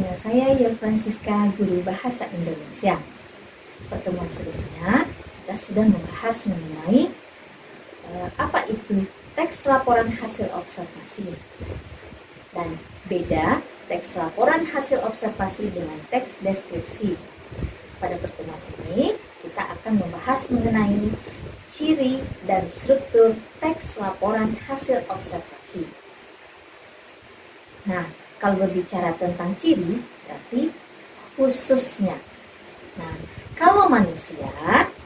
dengan saya Yel Francisca, guru bahasa Indonesia. Pertemuan sebelumnya kita sudah membahas mengenai apa itu teks laporan hasil observasi dan beda teks laporan hasil observasi dengan teks deskripsi. Pada pertemuan ini kita akan membahas mengenai ciri dan struktur teks laporan hasil observasi. Nah, kalau berbicara tentang ciri, berarti khususnya. Nah, kalau manusia,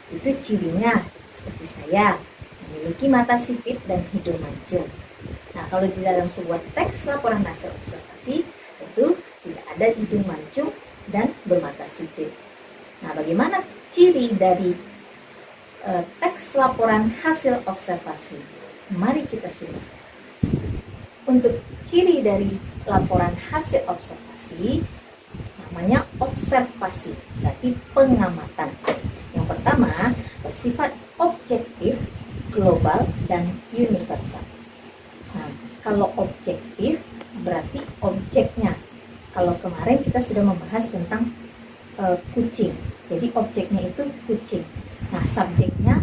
itu cirinya seperti saya, memiliki mata sipit dan hidung mancung. Nah, kalau di dalam sebuah teks laporan hasil observasi, tentu tidak ada hidung mancung dan bermata sipit. Nah, bagaimana ciri dari teks laporan hasil observasi? Mari kita simak. Untuk ciri dari laporan hasil observasi, namanya observasi, berarti pengamatan. Yang pertama, bersifat objektif, global, dan universal. Nah, kalau objektif, berarti objeknya. Kalau kemarin kita sudah membahas tentang kucing, jadi objeknya itu kucing. Nah, subjeknya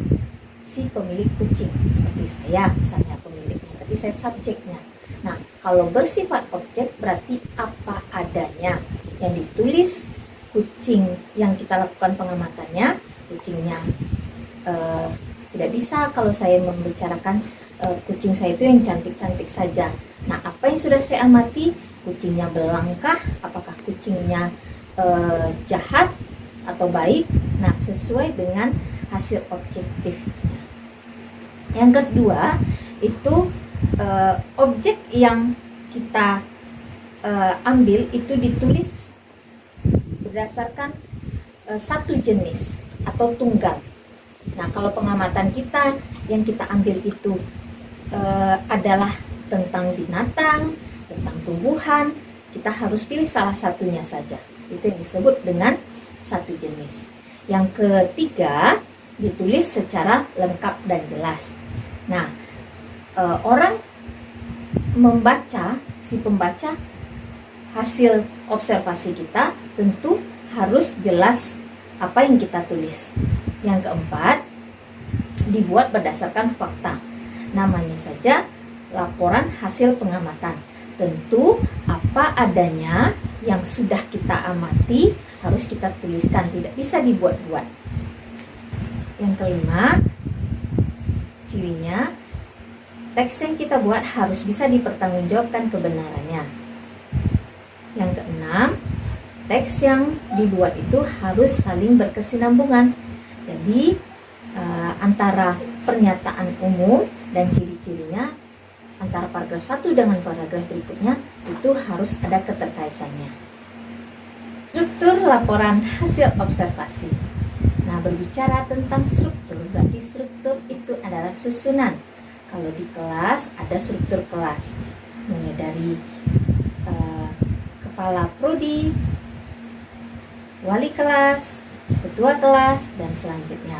si pemilik kucing, seperti saya misalnya pemiliknya, berarti saya subjeknya. Nah, kalau bersifat objek berarti apa adanya yang ditulis kucing yang kita lakukan pengamatannya, kucingnya tidak bisa kalau saya membicarakan kucing saya itu yang cantik-cantik saja. Nah, apa yang sudah saya amati, kucingnya belangkah, apakah kucingnya jahat atau baik? Nah, sesuai dengan hasil objektifnya. Yang kedua, itu objek yang kita ambil itu ditulis berdasarkan satu jenis atau tunggal. Nah, kalau pengamatan kita yang kita ambil itu adalah tentang binatang, tentang tumbuhan, kita harus pilih salah satunya saja. Itu yang disebut dengan satu jenis. Yang ketiga, ditulis secara lengkap dan jelas. Nah, orang membaca, si pembaca hasil observasi kita tentu harus jelas apa yang kita tulis. Yang keempat, dibuat berdasarkan fakta. Namanya saja laporan hasil pengamatan. Tentu apa adanya yang sudah kita amati harus kita tuliskan, tidak bisa dibuat-buat. Yang kelima, cirinya, teks yang kita buat harus bisa dipertanggungjawabkan kebenarannya. Yang keenam, teks yang dibuat itu harus saling berkesinambungan. Jadi antara pernyataan umum dan ciri-cirinya, antara paragraf 1 dengan paragraf berikutnya itu harus ada keterkaitannya. Struktur laporan hasil observasi. Nah, berbicara tentang struktur, berarti struktur itu adalah susunan. Kalau di kelas ada struktur kelas, mulai dari kepala prodi, wali kelas, ketua kelas, dan selanjutnya.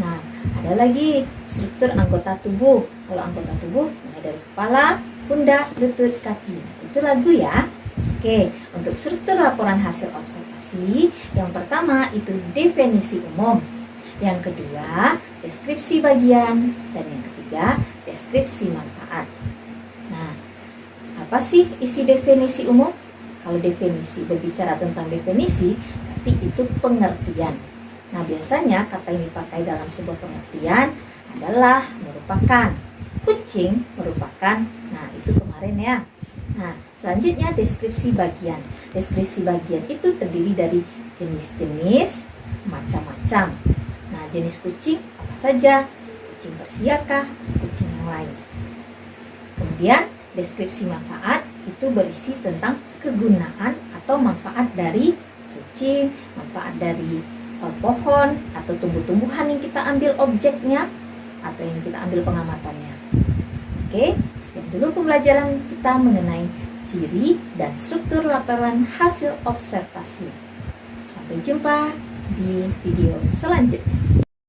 Nah, ada lagi struktur anggota tubuh. Kalau anggota tubuh mulai dari kepala, pundak, lutut, kaki. Itu lagu ya. Oke, untuk struktur laporan hasil observasi, yang pertama itu definisi umum. Yang kedua, deskripsi bagian, dan yang ketiga, deskripsi manfaat. Nah, apa sih isi definisi umum? Kalau definisi, berbicara tentang definisi, berarti itu pengertian. Nah, biasanya kata yang dipakai dalam sebuah pengertian adalah merupakan, kucing merupakan, nah itu kemarin ya. Nah, selanjutnya deskripsi bagian. Deskripsi bagian itu terdiri dari jenis-jenis, macam-macam. Nah, jenis kucing apa saja? Kucing bersiakah? Kucing yang lain. Kemudian, deskripsi manfaat itu berisi tentang kegunaan atau manfaat dari kucing, manfaat dari pohon atau tumbuh-tumbuhan yang kita ambil objeknya atau yang kita ambil pengamatannya. Oke, sekian dulu pembelajaran kita mengenai ciri dan struktur laporan hasil observasi. Sampai jumpa di video selanjutnya.